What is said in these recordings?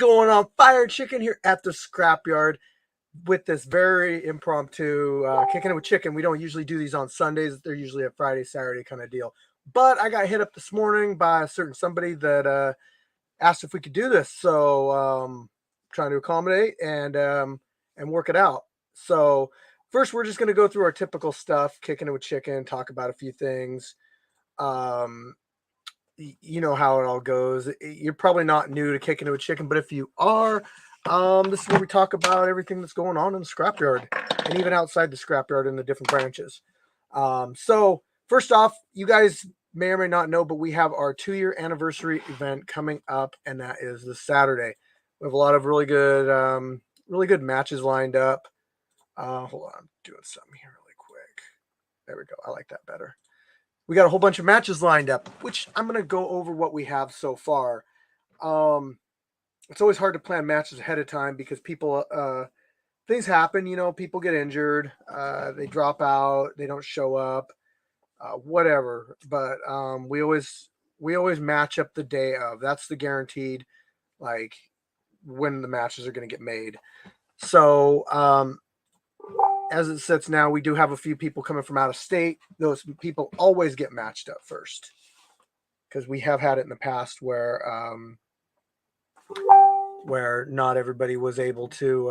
going on? Fire Chicken here at the Scrapyard with this very impromptu Kicking It with Chicken. We don't usually do these on Sundays. They're usually a Friday, Saturday kind of deal. But I got hit up this morning by a certain somebody that asked if we could do this. So trying to accommodate and work it out. So first, we're just going to go through our typical stuff, Kicking It with Chicken, talk about a few things. You know how it all goes. You're probably not new to Kicking It with Chicken, but if you are, this is where we talk about everything that's going on in the scrapyard and even outside the scrapyard in the different branches. So first off, you guys may or may not know, but we have our 2-year anniversary event coming up, and that is this Saturday. We have a lot of really good matches lined up. Hold on, I'm doing something here really quick. There we go. I like that better. We got a whole bunch of matches lined up, which I'm going to go over what we have so far. It's always hard to plan matches ahead of time because people, things happen, people get injured, they drop out, they don't show up, whatever. But we always match up the day of. That's the guaranteed, like, when the matches are going to get made. So, as it sits now, we do have a few people coming from out of state. Those people always get matched up first because we have had it in the past where not everybody was able to.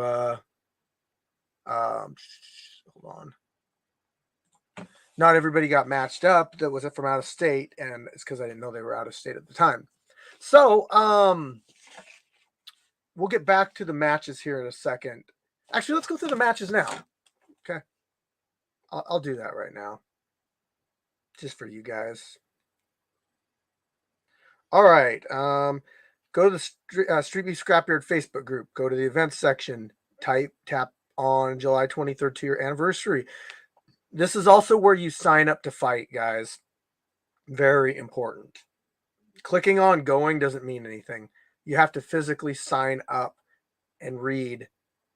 Hold on. Not everybody got matched up that was from out of state, and it's because I didn't know they were out of state at the time. So we'll get back to the matches here in a second. Actually, let's go through the matches now. Okay. I'll do that right now. Just for you guys. All right. Go to the Street Beef Scrapyard Facebook group. Go to the events section. Tap on July 23rd to your anniversary. This is also where you sign up to fight, guys. Very important. Clicking on going doesn't mean anything. You have to physically sign up and read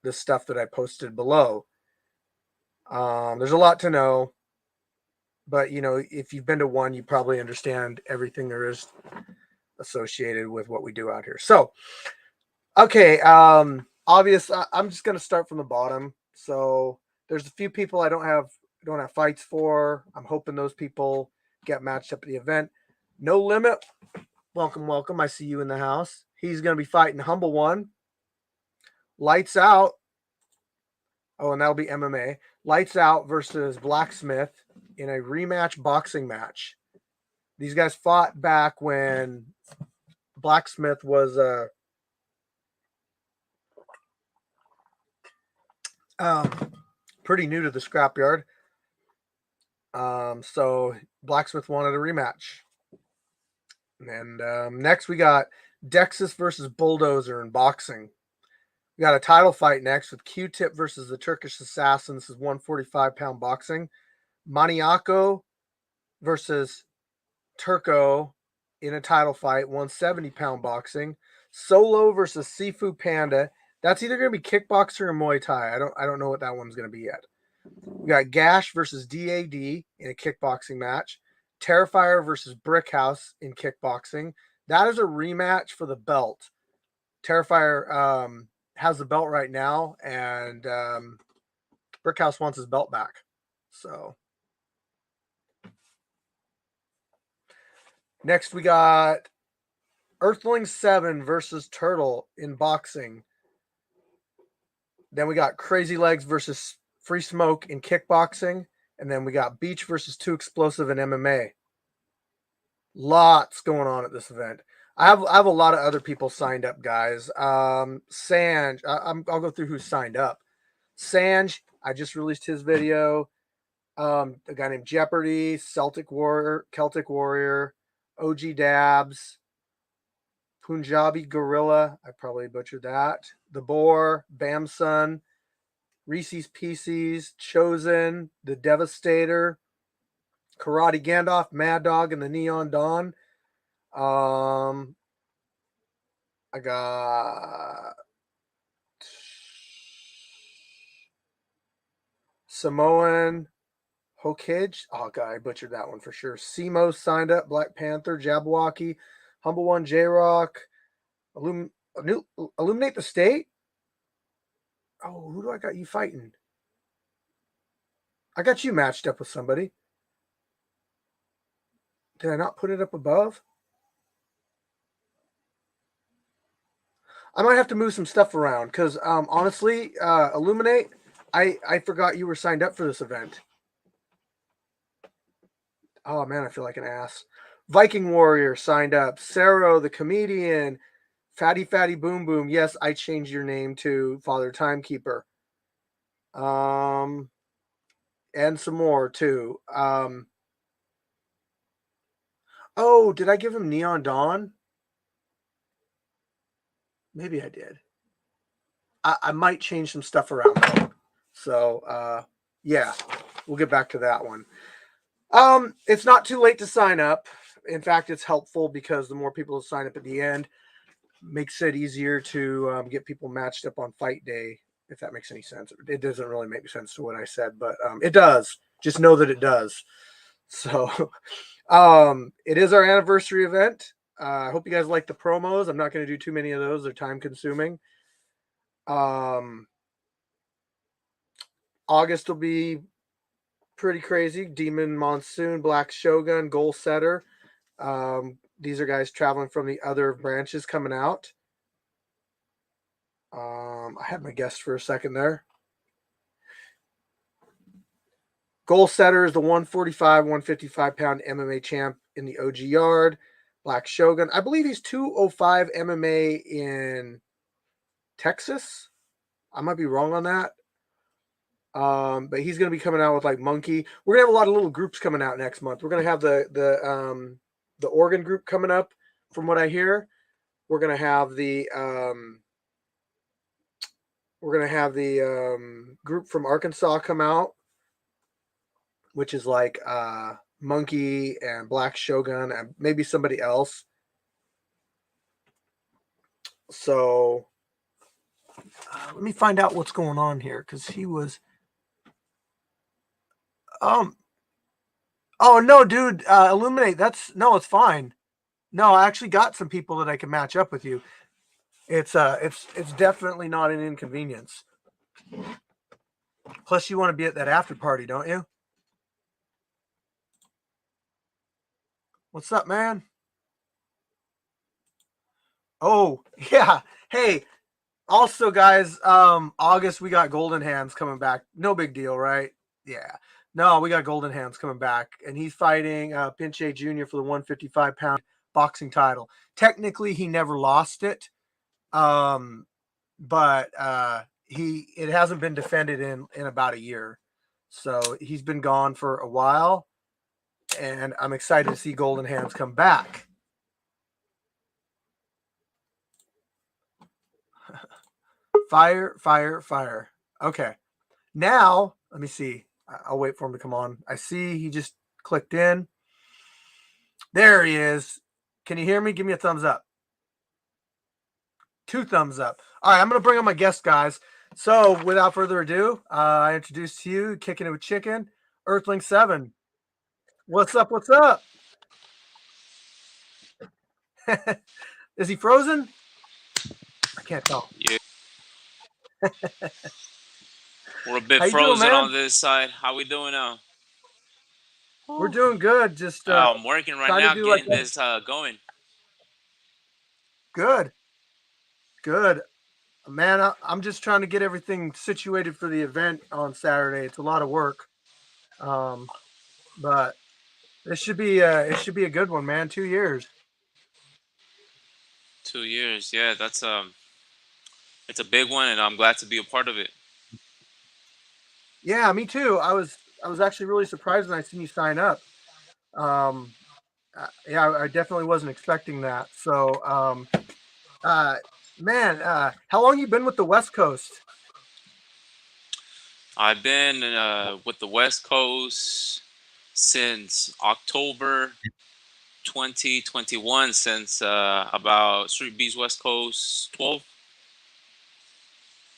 the stuff that I posted below. There's a lot to know, but if you've been to one, you probably understand everything there is associated with what we do out here. So, okay, obvious. I'm just gonna start from the bottom. So there's a few people I don't have fights for. I'm hoping those people get matched up at the event. No Limit, welcome. I see you in the house. He's gonna be fighting Humble One. Lights Out. Oh, and that'll be MMA. Lights Out versus Blacksmith in a rematch boxing match. These guys fought back when Blacksmith was pretty new to the scrapyard. So Blacksmith wanted a rematch. And next we got Dexus versus Bulldozer in boxing. We got a title fight next with Q-Tip versus the Turkish Assassin. This is 145-pound boxing. Maniaco versus Turco in a title fight, 170-pound boxing. Solo versus Sifu Panda. That's either going to be kickboxer or Muay Thai. I don't know what that one's going to be yet. We got Gash versus DAD in a kickboxing match. Terrifier versus Brickhouse in kickboxing. That is a rematch for the belt. Terrifier has the belt right now, and Brickhouse wants his belt back. So next we got Earthling 7 versus Turtle in boxing. Then we got Crazy Legs versus Free Smoke in kickboxing. And then we got Beach versus Too Explosive in MMA. Lots going on at this event. I have a lot of other people signed up, guys. Sanj, I'll go through who signed up. Sanj, I just released his video. A guy named Jeopardy, Celtic Warrior, OG Dabs, Punjabi Gorilla, I probably butchered that. The Boar, Bamson, Reese's Pieces, Chosen, The Devastator, Karate Gandalf, Mad Dog, and the Neon Dawn. I got Samoan Hokage. Oh, God, I butchered that one for sure. Simo signed up. Black Panther, Jabberwocky, Humble One, J-Rock, Illuminate the state. Oh, who do I got you fighting? I got you matched up with somebody. Did I not put it up above? I might have to move some stuff around because honestly, Illuminate, I forgot you were signed up for this event. Oh man, I feel like an ass. Viking Warrior signed up. Saro the comedian. Fatty Boom Boom. Yes, I changed your name to Father Timekeeper. And some more too. Oh, did I give him Neon Dawn? Maybe I did. I might change some stuff around though. So yeah, we'll get back to that one. It's not too late to sign up. In fact, it's helpful because the more people who sign up at the end makes it easier to get people matched up on fight day. If that makes any sense, it doesn't really make sense to what I said, but it does. Just know that it does. So, it is our anniversary event. I hope you guys like the promos. I'm not going to do too many of those; they're time consuming. August will be pretty crazy. Demon Monsoon, Black Shogun, Goal Setter. These are guys traveling from the other branches coming out. I had my guess for a second there. Goal Setter is the 145, 155 pound MMA champ in the OG yard. Black Shogun, I believe he's 205 MMA in Texas. I might be wrong on that. But he's going to be coming out with like Monkey. We're going to have a lot of little groups coming out next month. We're going to have the Oregon group coming up, from what I hear. We're going to have the group from Arkansas come out, which is like Monkey and Black Shogun and maybe somebody else. So let me find out what's going on here because he was. Oh no, dude! Illuminate. It's fine. No, I actually got some people that I can match up with you. It's definitely not an inconvenience. Plus, you want to be at that after party, don't you? What's up, man? Oh, yeah. Hey, also, guys, August we got Golden Hands coming back. No big deal, right? Yeah. No, we got Golden Hands coming back, and he's fighting Pinche Jr. for the 155-pound boxing title. Technically, he never lost it, but it hasn't been defended in about a year, so he's been gone for a while, and I'm excited to see Golden Hands come back. Fire, fire, fire. Okay. Now, let me see. I'll wait for him to come on. I see he just clicked in. There he is. Can you hear me? Give me a thumbs up. 2 thumbs up. All right, I'm going to bring on my guest, guys. So, without further ado, I introduce to you Kicking It with Chicken, Earthling 7. What's up? What's up? Is he frozen? I can't tell. Yeah. We're a bit How you doing, frozen man? on this side. How we doing now? We're doing good. Just I'm working right trying to now, do like getting this going. good. Good. Man, I'm just trying to get everything situated for the event on Saturday. It's a lot of work, but it should be a good one, man. 2 years. 2 years, yeah, it's a big one, and I'm glad to be a part of it. Yeah, me too. I was actually really surprised when I seen you sign up. Um, yeah, I definitely wasn't expecting that. So, man, how long you been with the West Coast? I've been with the West Coast since October 2021, since about Street Beast West Coast 12.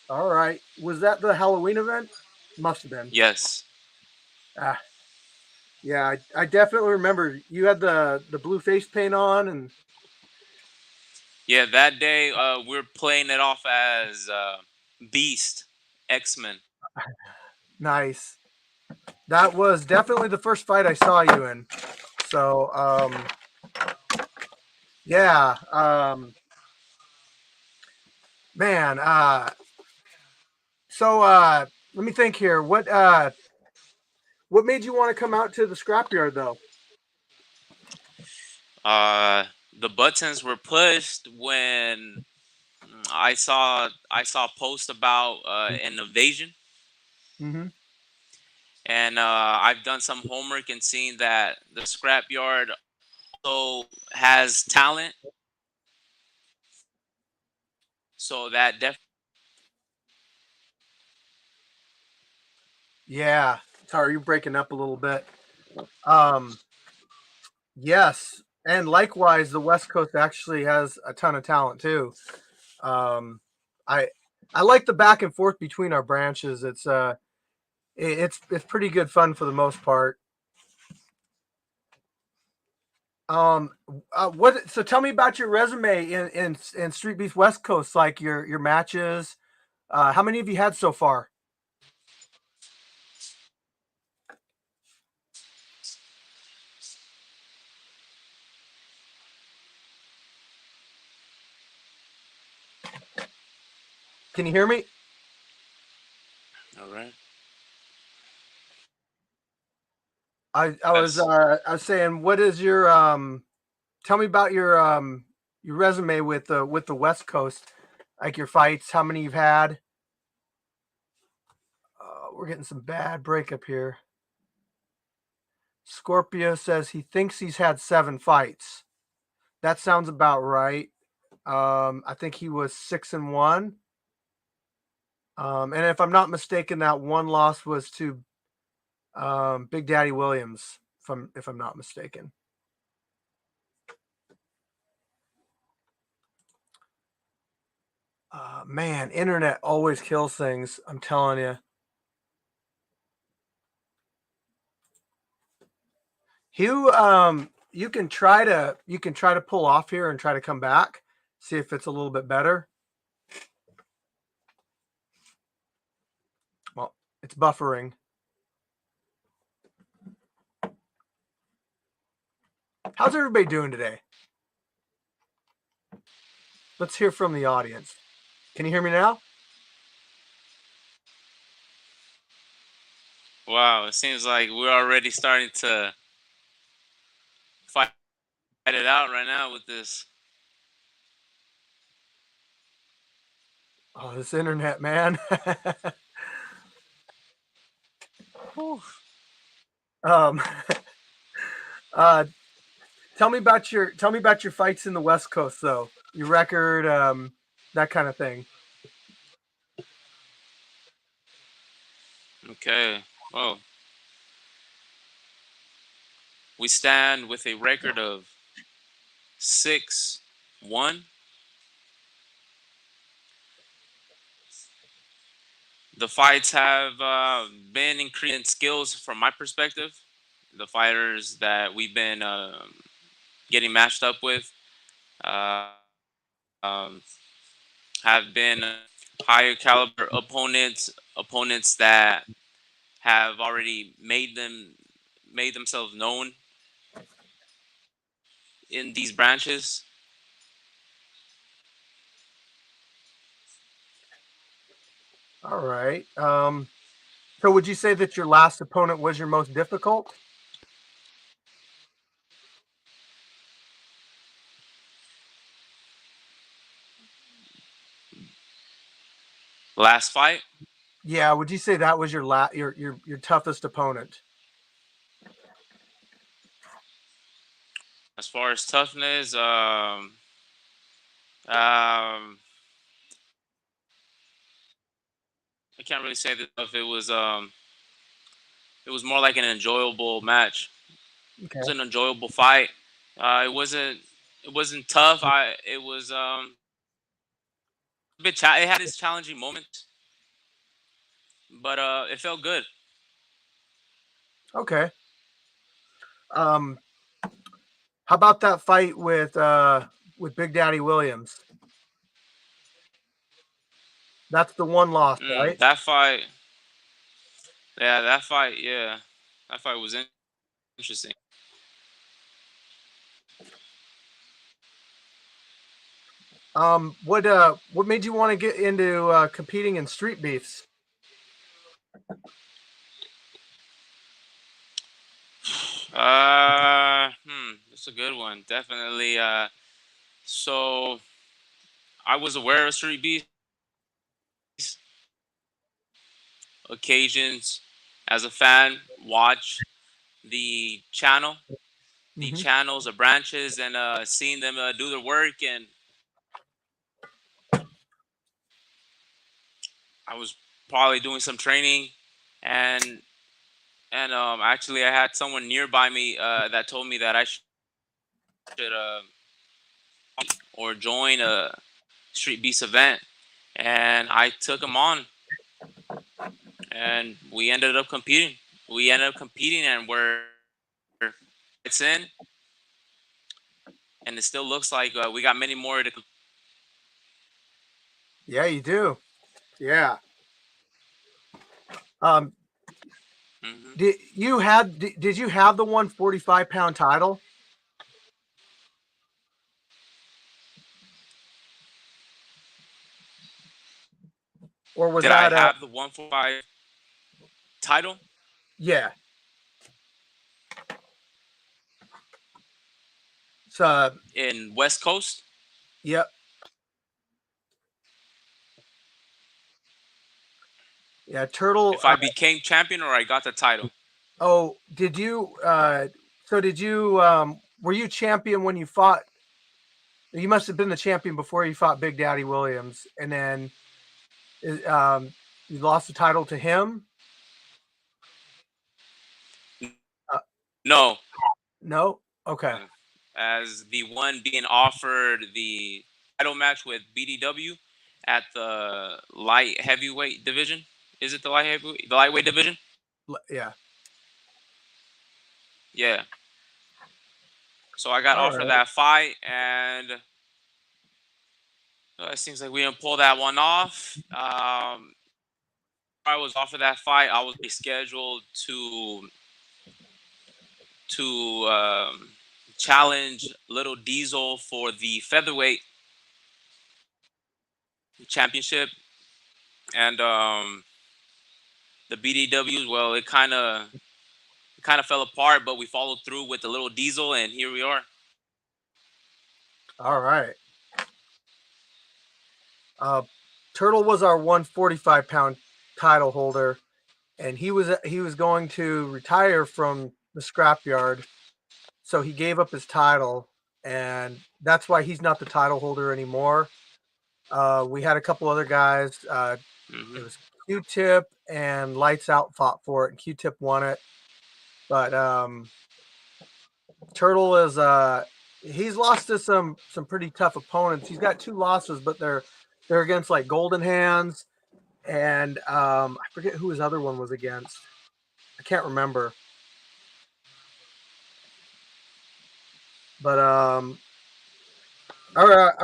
All right, was that the Halloween event? Must have been. Yes. Ah, yeah, I definitely remember you had the blue face paint on, and Yeah, that day we're playing it off as Beast X-Men. Nice. That was definitely the first fight I saw you in. So, yeah, man. So, let me think here. What made you want to come out to the scrapyard though? Uh, the buttons were pushed when I saw a post about an invasion, Mm-hmm. and I've done some homework and seen that the scrapyard also has talent, so that definitely. Yeah. Sorry, you're breaking up a little bit. Um, yes, and likewise, the West Coast actually has a ton of talent too. Um, I I like the back and forth between our branches. It's pretty good fun for the most part. Um, what? So tell me about your resume in Street Beef West Coast, like your matches. How many have you had so far? Can you hear me? All right. Yes. I was saying, what is your tell me about your resume with the West Coast, like your fights, how many you've had. We're getting some bad breakup here. Scorpio says he thinks he's had 7 fights. That sounds about right. I think he was 6-1. And if I'm not mistaken, that one loss was to Big Daddy Williams, if I'm not mistaken. Man, internet always kills things. I'm telling you. You can try to pull off here and try to come back, see if it's a little bit better. Well, it's buffering. How's everybody doing today? Let's hear from the audience. Can you hear me now? Wow, it seems like we're already starting to fight it out right now with this. Oh, this internet, man. Whew. um, uh, tell me about your fights in the West Coast, though. Your record, that kind of thing. Okay. Well, we stand with a record of 6-1. The fights have been increasing skills from my perspective. The fighters that we've been getting matched up with uh, um, have been higher caliber opponents that have already made themselves known in these branches. All right. So would you say that your last opponent was your most difficult? Last fight, Yeah. Would you say that was your toughest opponent? as far as toughness, um, I can't really say that if it was more like an enjoyable match. It was Okay. an enjoyable fight. It wasn't tough. It was it had its challenging moments, but it felt good. Okay. Um, how about that fight with with Big Daddy Williams. That's the one loss, right? That fight, yeah, that fight was interesting. What made you want to get into competing in street beefs? That's a good one. Definitely. So I was aware of street beefs occasions as a fan. Watch the channel, the Hmm. channels or branches, and seeing them do their work. And I was probably doing some training, and actually I had someone nearby me that told me that I should or join a street beast event, and I took him on, and we ended up competing. We ended up competing, and it's in, and it still looks like we got many more to. Yeah, you do. Yeah. Um, Mhm. did you have the 145-pound title, or was Did I that a have the 145 title yeah? So in West Coast? yep, yeah. Turtle. If I became champion or I got the title? Oh, did you? So did you? Were you champion when you fought? You must have been the champion before you fought Big Daddy Williams, and then you lost the title to him. Uh, No. no. Okay. As the one being offered the title match with BDW at the light heavyweight division. Is it the the lightweight division? Yeah. Yeah. So I got All offered right. that fight, and it seems like we didn't pull that one off. I was offered that fight. I was scheduled to challenge Little Diesel for the featherweight championship, and the BDWs. Well, it kind of fell apart, but we followed through with the Little Diesel, and here we are. All right. Uh, Turtle was our 145-pound title holder, and he was going to retire from the scrapyard, so he gave up his title, and that's why he's not the title holder anymore. We had a couple other guys. It Hmm. was Q-Tip and Lights Out fought for it, and Q-Tip won it. But Turtle is he's lost to some pretty tough opponents. He's got two losses, but they're against like Golden Hands and I forget who his other one was against. I can't remember. But are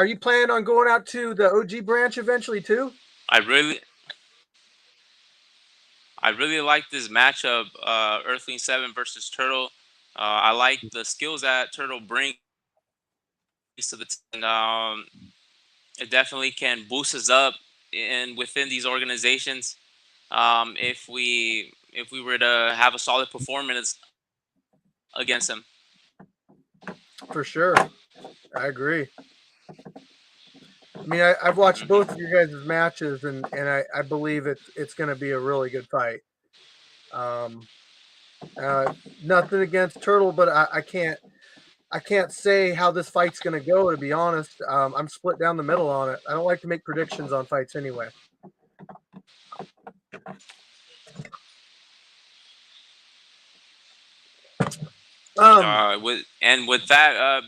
you planning on going out to the OG branch eventually too? I really, I really like this matchup, Earthling 7 versus Turtle. I like the skills that Turtle brings to the team. It definitely can boost us up in within these organizations. If we were to have a solid performance against them. For sure. I agree. I mean, I've watched both of Hmm. your guys' matches, and I believe it's going to be a really good fight. Um, Nothing against Turtle, but I can't say how this fight's going to go. To be honest, I'm split down the middle on it. I don't like to make predictions on fights anyway. Um, With that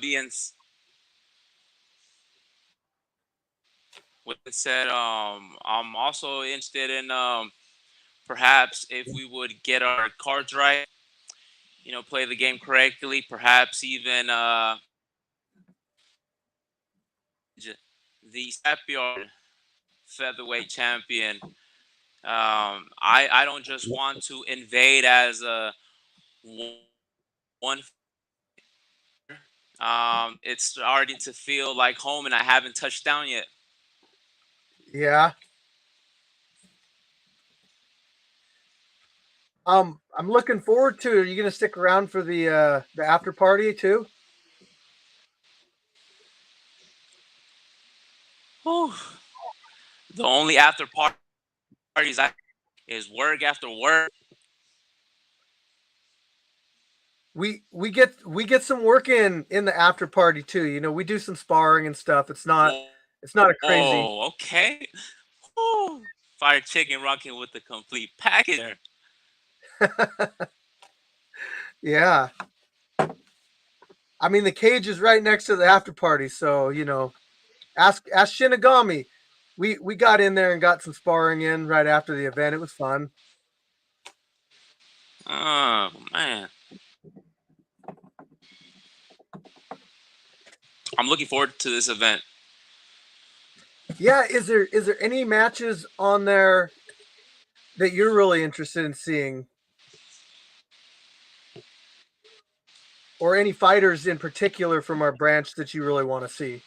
with said, I'm also interested in perhaps if we would get our cards right, play the game correctly, perhaps even the Scrapyard featherweight champion. I don't just want to invade as a one. It's starting to feel like home, and I haven't touched down yet. Yeah. I'm looking forward to. Are you going to stick around for the after party too? Whew. The only after parties I is work after work. We get some work in the after party too. You know, we do some sparring and stuff. It's not a crazy. Whoa, okay. Whew. Fire chicken rocking with the complete package there. Yeah. I mean, the cage is right next to the after party, so you know, ask Shinigami. We got in there and got some sparring in right after the event. It was fun. Oh man, I'm looking forward to this event. Yeah, is there any matches on there that you're really interested in seeing, or any fighters in particular from our branch that you really want to see?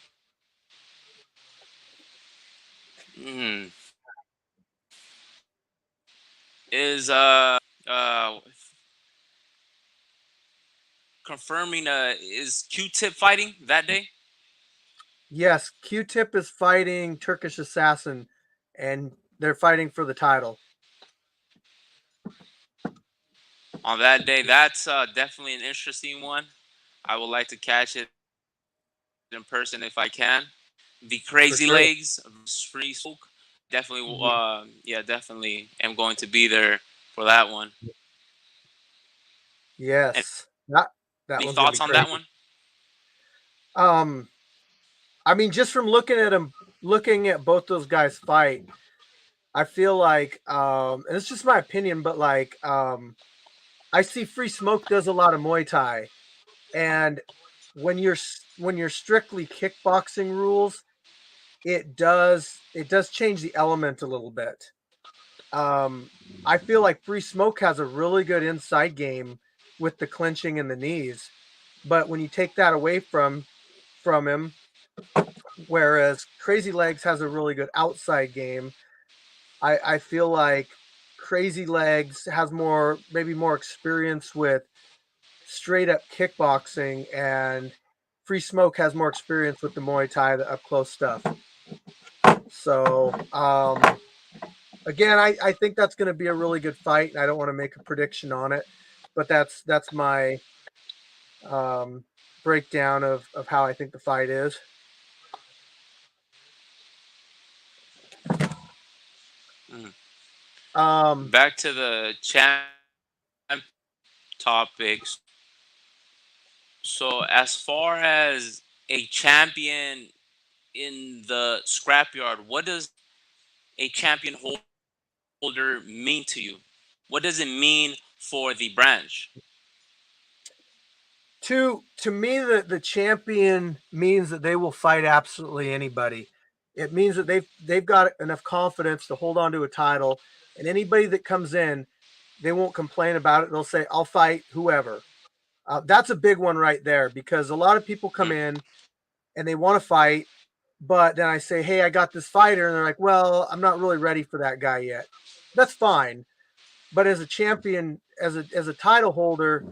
Mm. Is confirming is Q-Tip fighting that day? Yes, Q-Tip is fighting Turkish Assassin, and they're fighting for the title. On that day, that's definitely an interesting one. I would like to catch it in person if I can. The For Crazy sure. Legs versus Free Smoke. Definitely, Mhm. yeah, definitely am going to be there for that one. Yes, that Any one's gonna be thoughts on that crazy. one? Um, I mean, just from looking at both those guys fight, I feel like, and it's just my opinion, but like, I see Free Smoke does a lot of Muay Thai, and when you're strictly kickboxing rules, it does change the element a little bit. Um, I feel like Free Smoke has a really good inside game with the clinching and the knees, but when you take that away from him, whereas Crazy Legs has a really good outside game, I feel like Crazy Legs has maybe more experience with straight up kickboxing, and Free Smoke has more experience with the Muay Thai, the up close stuff. So again, I think that's going to be a really good fight, and I don't want to make a prediction on it, but that's my um, breakdown of how I think the fight is. Mm. Um, Back to the champ topics. So, as far as a champion in the scrapyard, what does a champion holder mean to you? What does it mean for the branch? to me, the champion means that they will fight absolutely anybody. It means that they've got enough confidence to hold on to a title, and anybody that comes in, they won't complain about it. They'll say, "I'll fight whoever." That's a big one right there, because a lot of people come Mm, in and they want to fight, but then I say, "Hey, I got this fighter," and they're like, "Well, I'm not really ready for that guy yet." That's fine, but as a champion, as a title holder,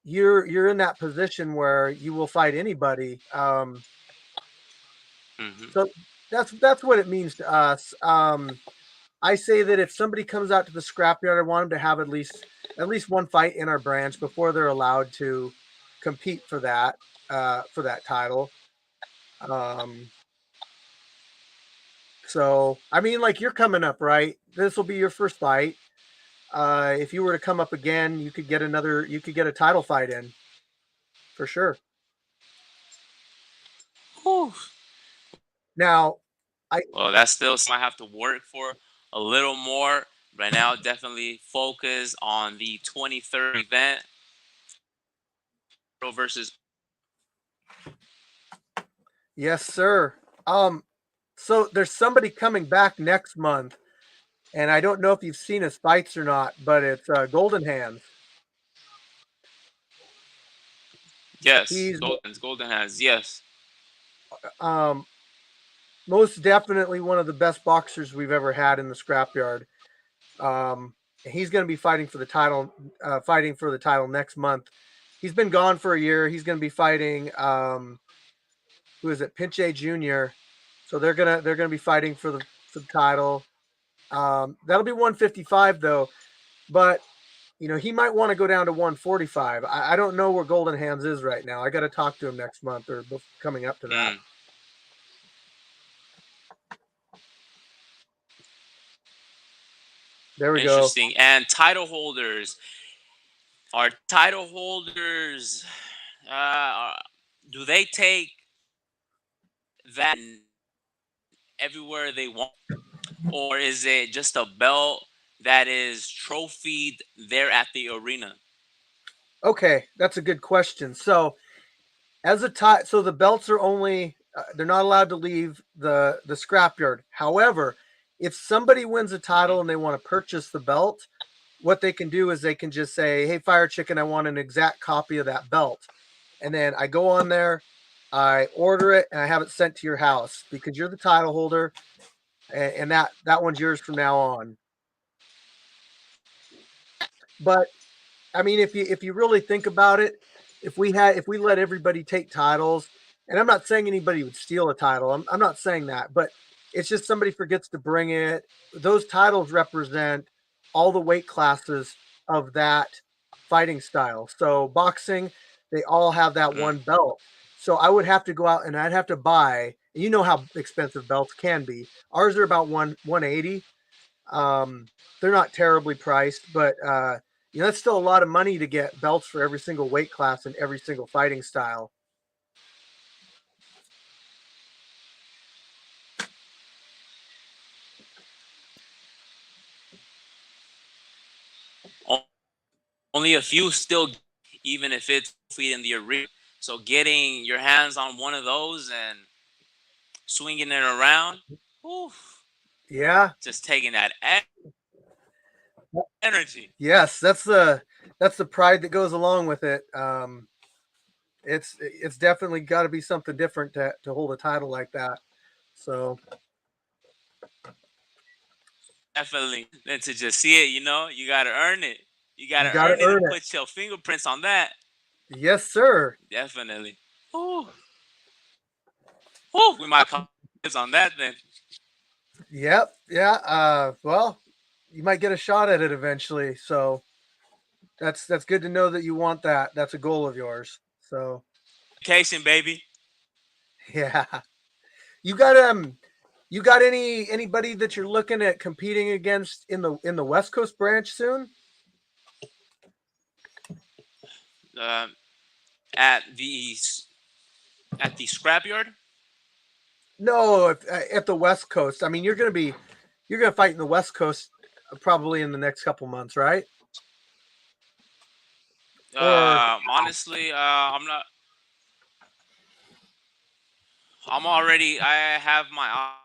you're in that position where you will fight anybody. mhm. So that's what it means to us. I say that if somebody comes out to the scrapyard, I want them to have at least one fight in our branch before they're allowed to compete for that title. Um, so I mean, like, you're coming up, right? This will be your first fight. If you were to come up again, you could get a title fight in for sure. Whew. Now, I Well, that's still something I have to work for a little more. Right now, definitely focus on the 23rd event versus. Yes, sir. So there's somebody coming back next month, and I don't know if you've seen his fights or not, but it's Golden Hands. Yes, He's Golden has. Yes. um, most definitely one of the best boxers we've ever had in the scrapyard. He's going to be fighting for the title next month. He's been gone for a year. He's going to be fighting who is it, Pinche Junior. So they're gonna be fighting for the title. That'll be 155 though, but he might want to go down to 145. I don't know where Golden Hands is right now. I got to talk to him next month or coming up to that. Hmm. There we go. Interesting. And title holders are title holders. Uh, do they take that everywhere they want, or is it just a belt that is trophied there at the arena? Okay, that's a good question. So so the belts are only they're not allowed to leave the scrapyard. However, if somebody wins a title and they want to purchase the belt, what they can do is they can just say, "Hey, Fire Chicken, I want an exact copy of that belt," and then I go on there, I order it, and I have it sent to your house because you're the title holder, and that one's yours from now on. But I mean, if you really think about it, if we let everybody take titles, and I'm not saying anybody would steal a title. I'm not saying that, but it's just somebody forgets to bring it. Those titles represent all the weight classes of that fighting style. So boxing, they all have that Mm. one belt. So I would have to go out and I'd have to buy. You know how expensive belts can be. Ours are about 180. They're not terribly priced, but that's still a lot of money to get belts for every single weight class and every single fighting style. O- Only a few still, even if it's feet in the arena. So getting your hands on one of those and swinging it around, whew, Yeah, just taking that energy. yes, that's the pride that goes along with it. It's definitely got to be something different to hold a title like that. So Definitely. And to just see it, you got to earn it. You got you to got to earn it earn and it. put your fingerprints on that. Yes, sir. Definitely. Whew. Whew. We might call this on that then. Yep. Yeah. Well, you might get a shot at it eventually. So that's good to know that you want that. That's a goal of yours. So Vacation, baby. yeah. You got you got anybody that you're looking at competing against in the West Coast branch soon? Uh, at the at the scrapyard. No, at the West Coast. I mean, you're gonna fight in the West Coast probably in the next couple months, right? Or Honestly, I'm not. I'm already. I have my eye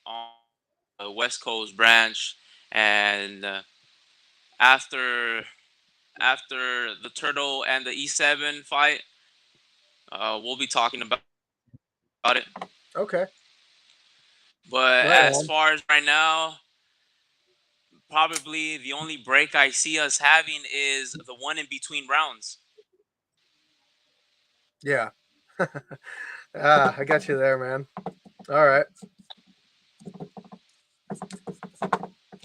on the West Coast branch, and after after the Turtle and the E7 fight, we'll be talking about it. okay, But right as on. far as right now, probably the only break I see us having is the one in between rounds. Yeah, I got you there, man. All right.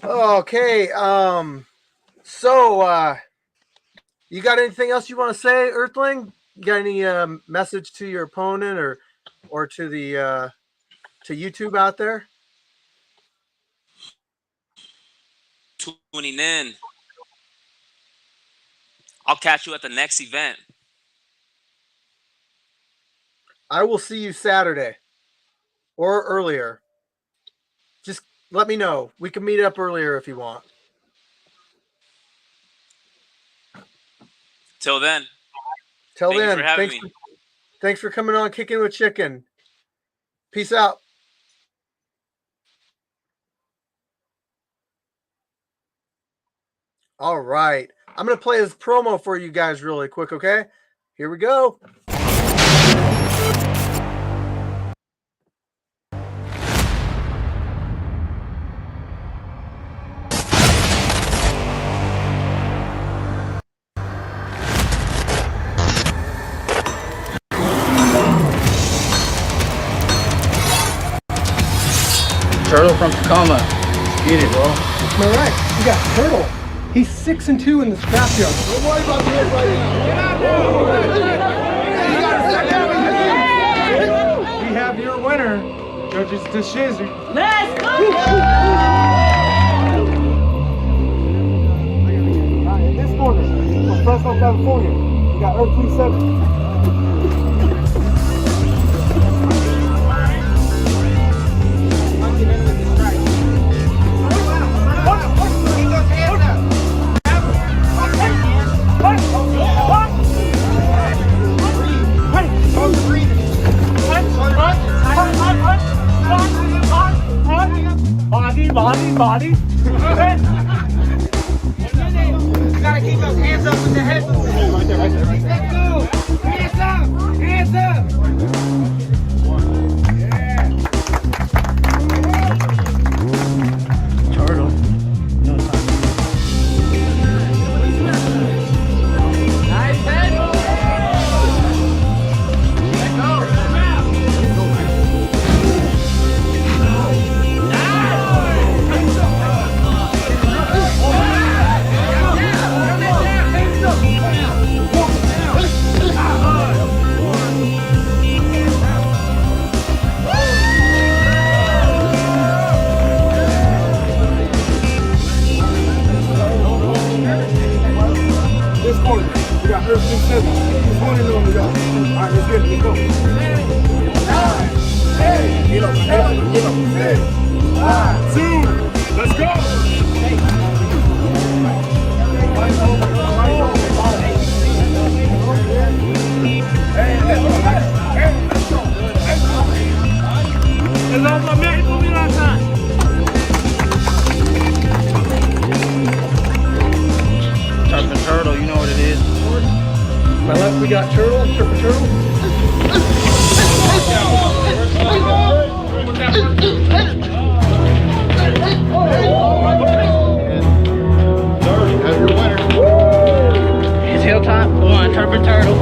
Okay. So, you got anything else you want to say, Earthling? You got any message to your opponent or to YouTube out there? Tuning in. I'll catch you at the next event. I will see you Saturday or earlier. Just let me know. We can meet up earlier if you want. Till then, Till thank you for then, having thanks me. Thanks for coming on Kicking with Chicken. Peace out. All right. I'm going to play this promo for you guys really quick, okay? Here we go. Turtle from Tacoma. Get it, bro. All right. We got Turtle. He's 6-2 in the scrapyard. Don't worry about this right now. We have your winner, judge's decision. Let's go! In this corner, from Fresno, California, we got Earthling 7. Body. You gotta keep those hands up with the head. Right there. Let's go. Hands up. Yeah. Turtle. No time. Nice head. Let go. This corner, we got Earthling 7. He's one and only, y'all. All right, let's get it. Let's go. 9, 8, get up. 6, 5, 2, let's go. Turtle, turtle, you know what it is. My left, we got Turtle, Triple Turtle. It's hill time. One, Turtle Turtle.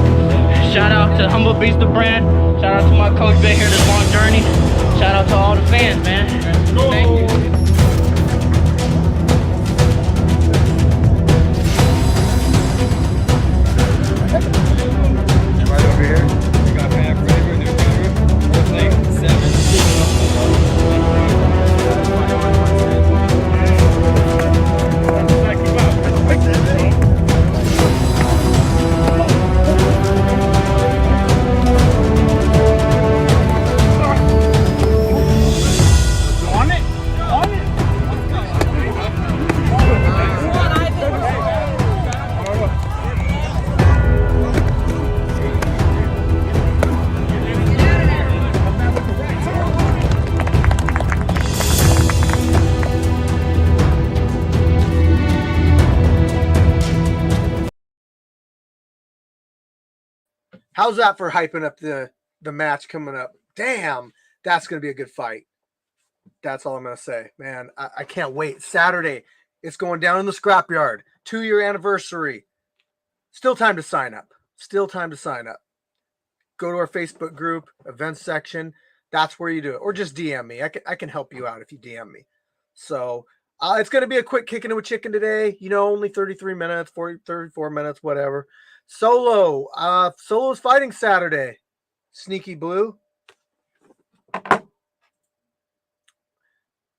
Shout out to Humble Beast the brand. Shout out to my coach been here this long journey. Shout out to all the fans, man. Thank you. Right over here, we got back ready for a new camera. Earthling 'How's that for hyping up the match coming up? Damn, that's going to be a good fight. That's all I'm going to say. Man, I can't wait. Saturday, it's going down in the scrapyard. 2-year anniversary. Still time to sign up. Go to our Facebook group, events section. That's where you do it. Or just DM me. I can help you out if you DM me. So it's going to be a quick Kicking It with Chicken today. You know, only 33 minutes, 34 minutes, whatever. Solo's fighting Saturday. Sneaky Blue.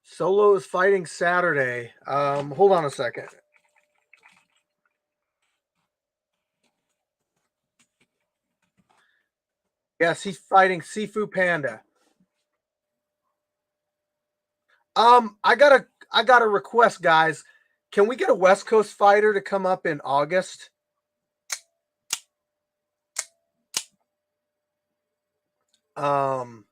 Solo is fighting Saturday. Hold on a second. Yes, he's fighting Sifu Panda. I got a request, guys. Can we get a West Coast fighter to come up in August? Um,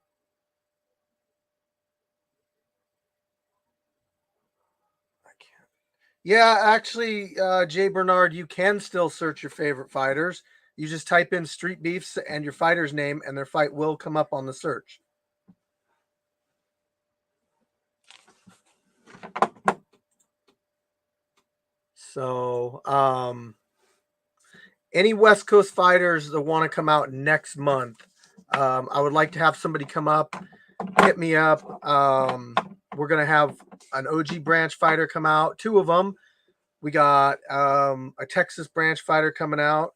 I can't. Yeah, actually, Jay Bernard, you can still search your favorite fighters. You just type in Street Beefs and your fighter's name, and their fight will come up on the search. So, any West Coast fighters that want to come out next month, I would like to have somebody come up, hit me up. We're going to have an OG branch fighter come out, 2 of them. We got a Texas branch fighter coming out.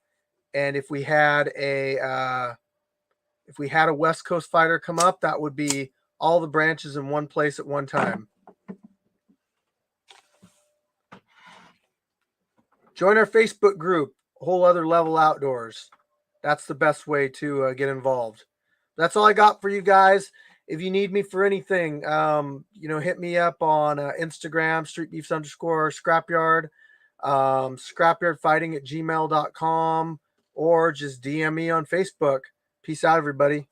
And if we had a West Coast fighter come up, that would be all the branches in one place at one time. Join our Facebook group, Whole Other Level Outdoors. That's the best way to get involved. That's all I got for you guys. If you need me for anything, hit me up on Instagram, streetbeefs_scrapyard, scrapyardfighting@gmail.com, or just DM me on Facebook. Peace out, everybody.